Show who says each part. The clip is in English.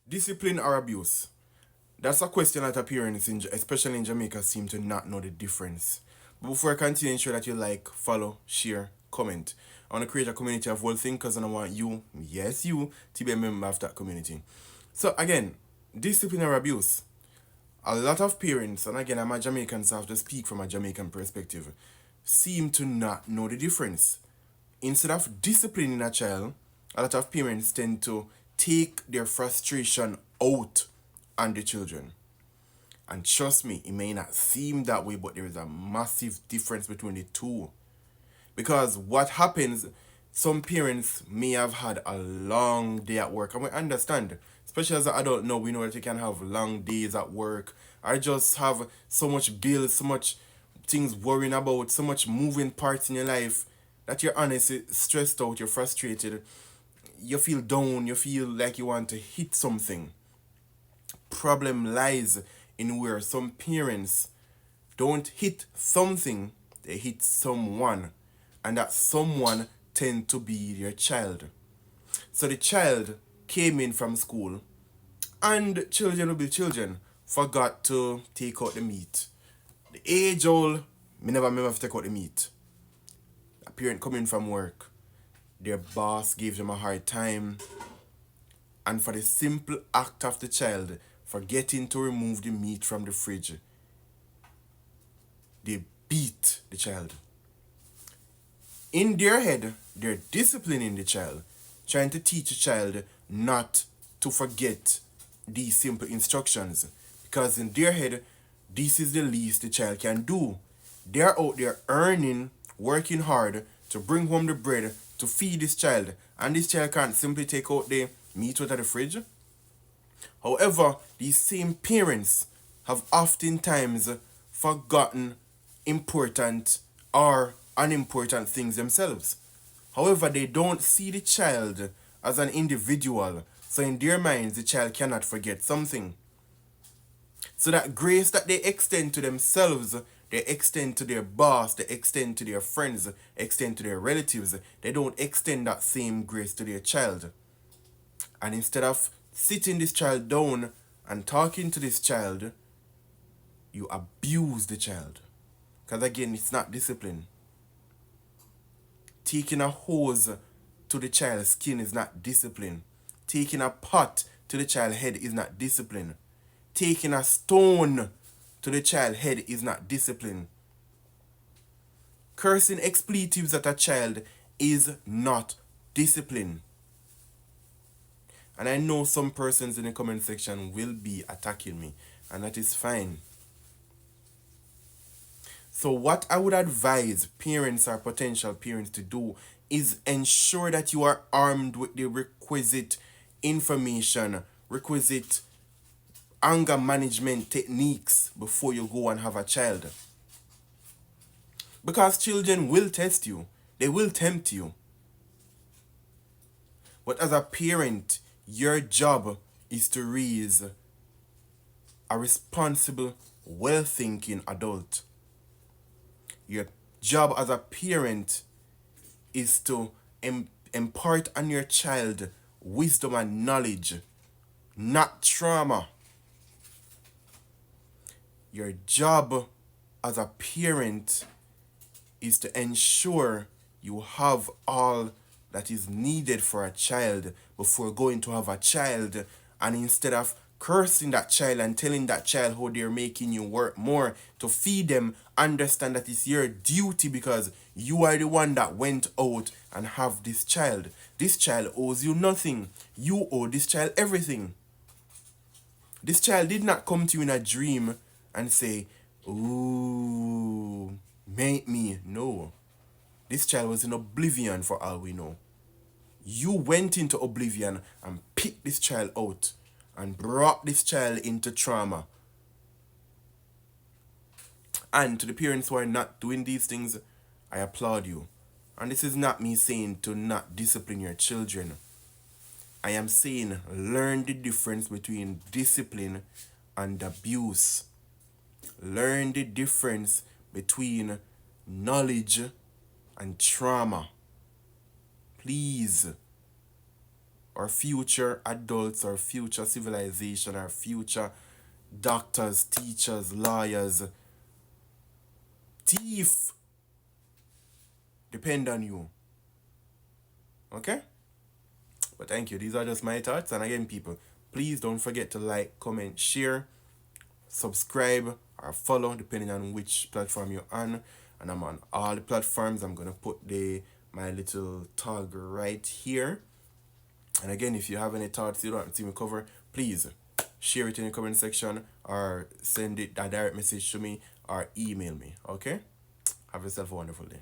Speaker 1: Discipline or abuse? That's a question that parents, especially in Jamaica, seem to not know the difference. But before I continue, ensure that you like, follow, share, comment. I want to create a community of world thinkers and I want you, yes you, to be a member of that community. So again, discipline or abuse? A lot of parents, and again I'm a Jamaican so I have to speak from a Jamaican perspective, seem to not know the difference. Instead of disciplining a child, a lot of parents tend to take their frustration out on the children. And trust me, it may not seem that way, but there is a massive difference between the two. Because what happens, some parents may have had a long day at work, and we understand, especially as an adult now, we know that you can have long days at work, or just have so much bills, so much things worrying about, so much moving parts in your life that you're honestly stressed out, you're frustrated, you feel down, you feel like you want to hit something. Problem lies in where some parents don't hit something, they hit someone, and that someone tend to be their child. So the child came in from school, and children will be children, forgot to take out the meat. The age old, me never remember to take out the meat. A parent coming from work, their boss gave them a hard time, and for the simple act of the child forgetting to remove the meat from the fridge, they beat the child. In their head, they're disciplining the child, trying to teach the child not to forget these simple instructions. Because in their head, this is the least the child can do. They're out there earning, working hard to bring home the bread to feed this child. And this child can't simply take out the meat out of the fridge. However, these same parents have oftentimes forgotten important or unimportant things themselves. However, they don't see the child as an individual, so in their minds, the child cannot forget something. So that grace that they extend to themselves, they extend to their boss, they extend to their friends, extend to their relatives, they don't extend that same grace to their child. And instead of sitting this child down and talking to this child, you abuse the child. Because again, it's not discipline. Taking a hose to the child's skin is not discipline. Taking a pot to the child's head is not discipline. Taking a stone to the child's head is not discipline. Cursing expletives at a child is not discipline. And I know some persons in the comment section will be attacking me, and that is fine. So what I would advise parents or potential parents to do is ensure that you are armed with the requisite information, requisite anger management techniques before you go and have a child. Because children will test you, they will tempt you. But as a parent, your job is to raise a responsible, well-thinking adult. Your job as a parent is to impart on your child wisdom and knowledge, not trauma. Your job as a parent is to ensure you have all that is needed for a child before going to have a child, and instead of cursing that child and telling that child how they're making you work more to feed them, understand that it's your duty because you are the one that went out and have this child. This child owes you nothing. You owe this child everything. This child did not come to you in a dream and say, ooh, make me. No. This child was in oblivion for all we know. You went into oblivion and picked this child out and brought this child into trauma. And to the parents who are not doing these things, I applaud you. And this is not me saying to not discipline your children. I am saying learn the difference between discipline and abuse. Learn the difference between knowledge and trauma. Please. or future adults or future civilization or future doctors, teachers, lawyers, thief depend on you. Okay? But thank you. These are just my thoughts. And again, people, please don't forget to like, comment, share, subscribe, or follow, depending on which platform you're on. And I'm on all the platforms. I'm gonna put my little tag right here. And again, if you have any thoughts you don't want to see me cover, please share it in the comment section or send it a direct message to me or email me. Okay? Have yourself a wonderful day.